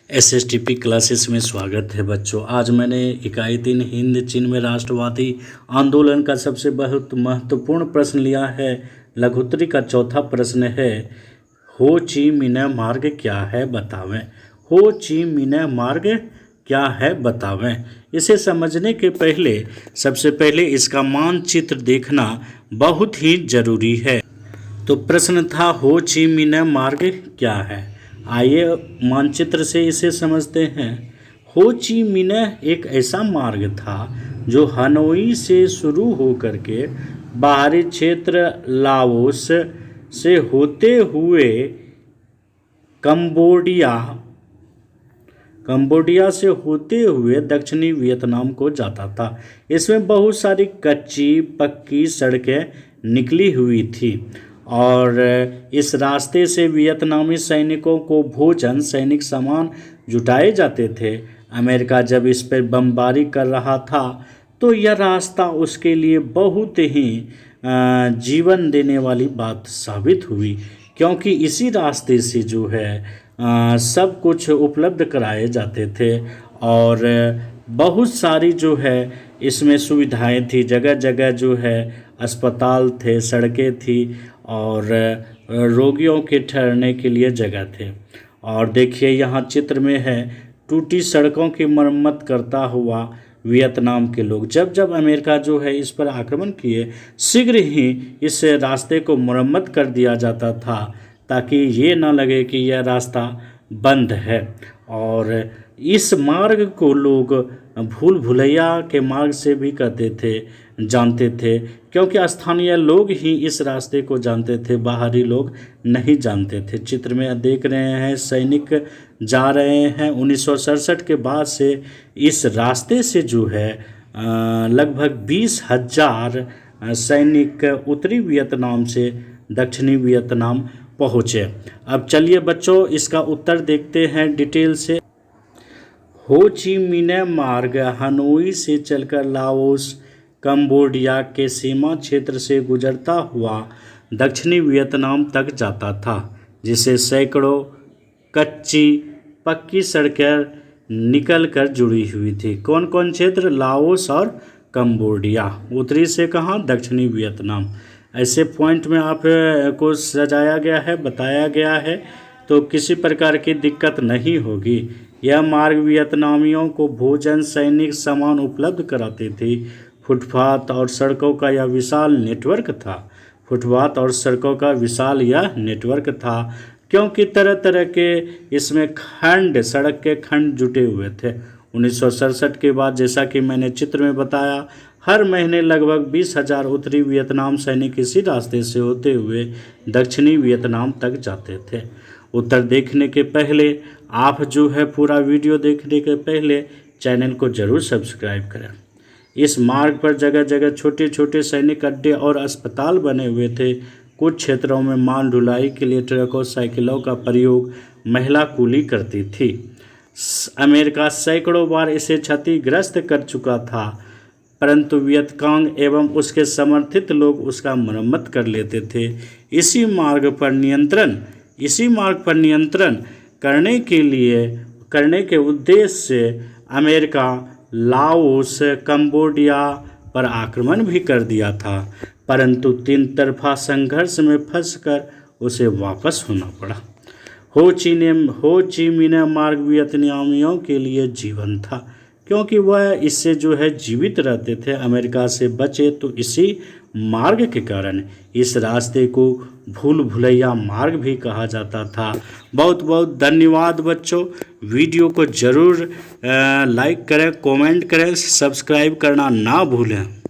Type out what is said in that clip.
एसएसटीपी classes में स्वागत है बच्चों। आज मैंने इकाई 3 हिंद चीन में राष्ट्रवादी आंदोलन का सबसे बहुत महत्वपूर्ण प्रश्न लिया है। लघुत्तरी का चौथा प्रश्न है, हो ची मिन्ह मार्ग क्या है बतावें। हो ची मिन्ह मार्ग क्या है बतावें। इसे समझने के पहले सबसे पहले इसका मानचित्र देखना बहुत ही जरूरी है। तो प्रश्न था, हो ची मिन्ह मार्ग क्या है। आइए मानचित्र से इसे समझते हैं। हो ची मिन्ह एक ऐसा मार्ग था जो हनोई से शुरू होकर के बाहरी क्षेत्र लाओस से होते हुए कंबोडिया से होते हुए दक्षिणी वियतनाम को जाता था। इसमें बहुत सारी कच्ची पक्की सड़कें निकली हुई थी और इस रास्ते से वियतनामी सैनिकों को भोजन, सैनिक सामान जुटाए जाते थे। अमेरिका जब इस पर बमबारी कर रहा था तो यह रास्ता उसके लिए बहुत ही जीवन देने वाली बात साबित हुई, क्योंकि इसी रास्ते से जो है सब कुछ उपलब्ध कराए जाते थे और बहुत सारी जो है इसमें सुविधाएं थी। जगह जगह जो है अस्पताल थे, सड़कें थी और रोगियों के ठहरने के लिए जगह थे। और देखिए यहाँ चित्र में है, टूटी सड़कों की मरम्मत करता हुआ वियतनाम के लोग। जब जब अमेरिका जो है इस पर आक्रमण किए, शीघ्र ही इस रास्ते को मरम्मत कर दिया जाता था ताकि ये ना लगे कि यह रास्ता बंद है। और इस मार्ग को लोग भूल भुलैया के मार्ग से भी कहते थे, जानते थे, क्योंकि स्थानीय लोग ही इस रास्ते को जानते थे, बाहरी लोग नहीं जानते थे। चित्र में देख रहे हैं सैनिक जा रहे हैं। 1967 के बाद से इस रास्ते से जो है लगभग 20,000 सैनिक उत्तरी वियतनाम से दक्षिणी वियतनाम पहुँचे। अब चलिए बच्चों इसका उत्तर देखते हैं डिटेल से। हो ची मिन्ह मार्ग हनोई से चलकर लाओस, कंबोडिया के सीमा क्षेत्र से गुजरता हुआ दक्षिणी वियतनाम तक जाता था, जिसे सैकड़ों कच्ची पक्की सड़कें निकल कर जुड़ी हुई थी। कौन कौन क्षेत्र? लाओस और कंबोडिया। उत्तरी से कहाँ? दक्षिणी वियतनाम। ऐसे पॉइंट में आप को सजाया गया है, बताया गया है, तो किसी प्रकार की दिक्कत नहीं होगी। यह मार्ग वियतनामियों को भोजन, सैनिक सामान उपलब्ध कराते थे। फुटपाथ और सड़कों का यह विशाल नेटवर्क था। फुटपाथ और सड़कों का विशाल यह नेटवर्क था क्योंकि तरह तरह के इसमें खंड, सड़क के खंड जुटे हुए थे। 1967 के बाद जैसा कि मैंने चित्र में बताया, हर महीने लगभग 20,000 उत्तरी वियतनाम सैनिक इसी रास्ते से होते हुए दक्षिणी वियतनाम तक जाते थे। उत्तर देखने के पहले आप जो है पूरा वीडियो देखने के पहले चैनल को जरूर सब्सक्राइब करें। इस मार्ग पर जगह जगह छोटे छोटे सैनिक अड्डे और अस्पताल बने हुए थे। कुछ क्षेत्रों में माल ढुलाई के लिए ट्रकों, साइकिलों का प्रयोग महिला कुली करती थी। अमेरिका सैकड़ों बार इसे क्षतिग्रस्त कर चुका था, परंतु वियतकांग एवं उसके समर्थित लोग उसका मरम्मत कर लेते थे। इसी मार्ग पर नियंत्रण करने के उद्देश्य से अमेरिका लाओस, कंबोडिया पर आक्रमण भी कर दिया था, परंतु 3 तरफा संघर्ष में फंसकर उसे वापस होना पड़ा। हो ची मिन्ह मार्ग वियतनामियों के लिए जीवन था, क्योंकि वह इससे जो है जीवित रहते थे। अमेरिका से बचे तो इसी मार्ग के कारण। इस रास्ते को भूल भुलैया मार्ग भी कहा जाता था। बहुत बहुत धन्यवाद बच्चों। वीडियो को ज़रूर लाइक करें, कमेंट करें, सब्सक्राइब करना ना भूलें।